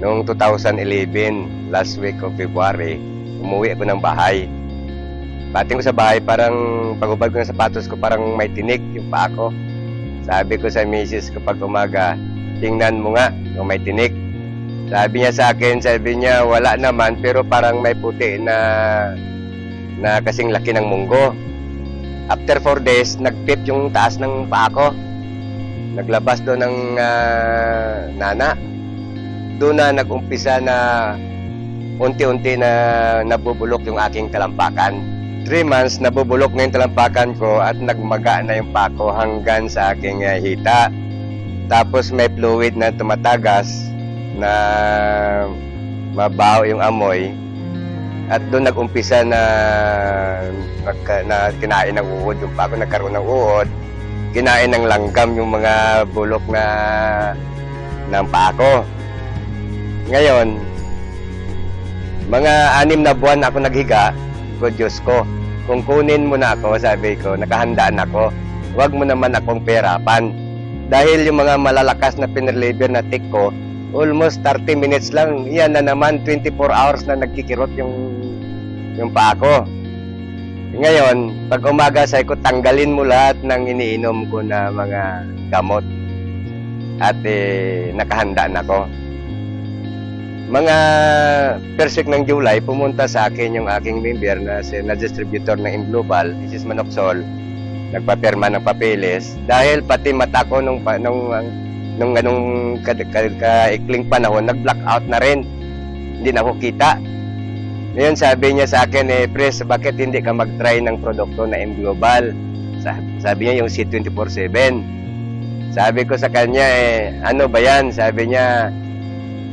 Noong 2011, last week of February, umuwi ako ng bahay. Pating ko sa bahay, parang pagubad ko ng sapatos ko, parang may tinik yung paa ko. Sabi ko sa misis ko pag umaga, tingnan mo nga kung may tinik. Sabi niya sa akin, sabi niya, wala naman, pero parang may puti na kasing laki ng munggo. After 4 days, nagpip yung taas ng paa ko. Naglabas doon ng nana. Doon na nag-umpisa na unti-unti na nabubulok yung aking talampakan. 3 months, nabubulok na yung talampakan ko at nagmaga na yung paa ko hanggang sa aking hita. Tapos may fluid na tumatagas na mabaho yung amoy. At doon nag-umpisa na kinain ng uod yung paa ko, nagkaroon ng uod. Kinain ng langgam yung mga bulok ng paa ko. Ngayon, mga 6 na buwan ako naghiga, ko Diyos ko, kung kunin mo na ako, sabi ko, nakahandaan ako, huwag mo naman akong perapan. Dahil yung mga malalakas na pinreliver na tick ko, almost 30 minutes lang, yan na naman, 24 hours na nagkikirot yung paa ko. Ngayon, pag umaga, sabi ko, tanggalin mo lahat ng iniinom ko na mga gamot. At nakahandaan ako. Mga first week ng July, pumunta sa akin yung aking member na distributor ng M-Global, which is Manoxol. Nagpapirma ng papeles. Dahil pati mata ko nung kaikling panahon, nag-blackout na rin. Hindi na ako kita. Ngayon sabi niya sa akin, Pres, bakit hindi ka mag-try ng produkto na M-Global? Sabi niya yung C24/7. Sabi ko sa kanya, ano ba yan? Sabi niya,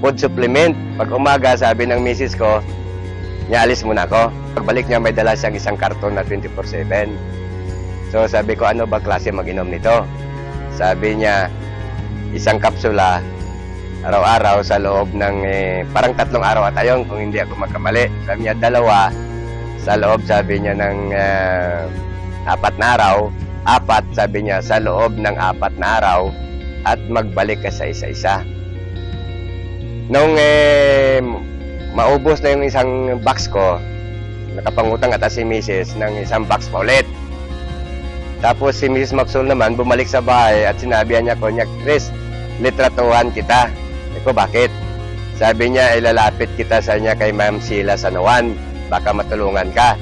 food supplement. Pag umaga, sabi ng misis ko, niya alis muna ako. Pagbalik niya, may dala siyang isang karton na 24/7. So sabi ko, ano ba klase mag-inom nito? Sabi niya, isang kapsula, araw-araw sa loob ng, parang 3 araw at ayon kung hindi ako magkamali. Sabi niya, 2 sa loob, sabi niya, ng 4 na araw. 4, sabi niya, sa loob ng 4 na araw at magbalik ka sa isa-isa. Nung maubos na yung isang box ko, nakapangutang ata si Mrs. ng isang box pa ulit. Tapos si Mrs. Maxwell naman bumalik sa bahay at sinabihan niya ko, Chris, litratuhan kita. Eko, bakit? Sabi niya, ilalapit kita sa niya kay Ma'am Sheila Sanoan, baka matulungan ka.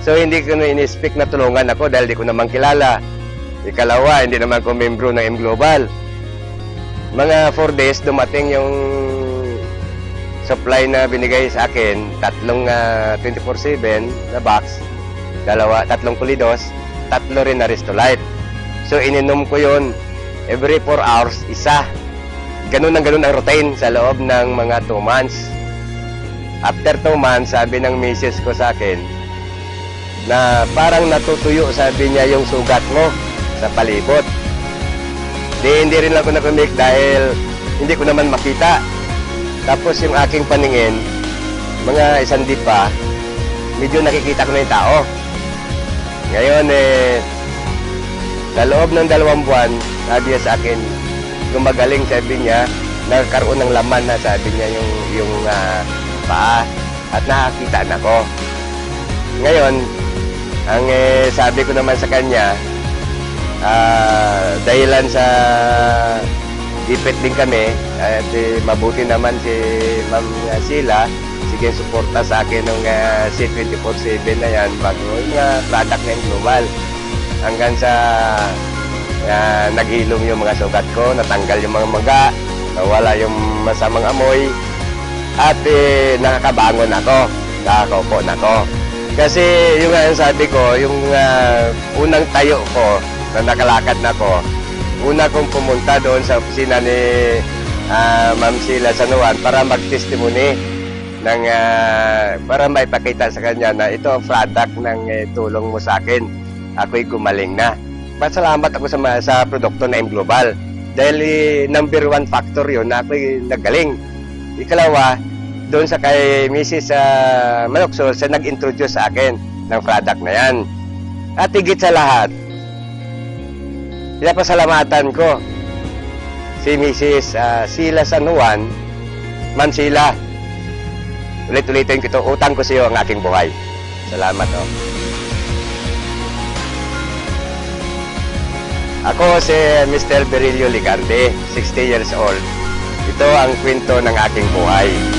So hindi ko na in-speak na tulungan ako dahil di ko naman kilala. Ikalawa, hindi naman ko membro ng M-Global. Mga 4 days, dumating yung supply na binigay sa akin, 3 24/7 na box, 3 pulidos, 3 rin na Restolite. So ininom ko yun every 4 hours, isa. Ganun ang routine sa loob ng mga 2 months. After 2 months, sabi ng misis ko sa akin na parang natutuyo, sabi niya, yung sugat mo sa palibot. Hindi rin ako nakumik dahil hindi ko naman makita. Tapos yung aking paningin, mga 1 pa, medyo nakikita ko na yung tao. Ngayon, sa loob ng 2 buwan, sabi niya sa akin, gumagaling, sabi niya, nagkaroon ng laman na, sabi niya, yung paa, at nakakita na ko. Ngayon, ang sabi ko naman sa kanya, dahilan sa ipit din kami at mabuti naman si Ma'am Sheila, sige suporta sa akin ng C24/7 na yan bago yung product ng Global hanggang sa naghilom yung mga sugat ko, natanggal yung mga maga, nawala yung masamang amoy at nakakabangon ako, nakakaupo na ako. Kasi yung sabi ko, yung unang tayo ko na nakalakad na ko, una kong pumunta doon sa opisina ni Ma'am Sheila Sanoan para mag-testimony ng, para maipakita sa kanya na ito ang product ng tulong mo sa akin. Ako'y gumaling na. Pasalamat ako sa produkto na M-Global dahil number 1 factor yun na ako'y nagaling. Ikalawa, doon sa kay Mrs. Manoxol, siya nag-introduce sa akin ng product na yan. At higit sa lahat, pinapasalamatan ko si Mrs. Sheila Sanoan Mansila. Ulit-ulitin ko ito, utang ko sa iyo ang aking buhay. Salamat, oh. Ako si Mr. Berilio Ligarde, 60 years old. Ito ang kwento ng aking buhay.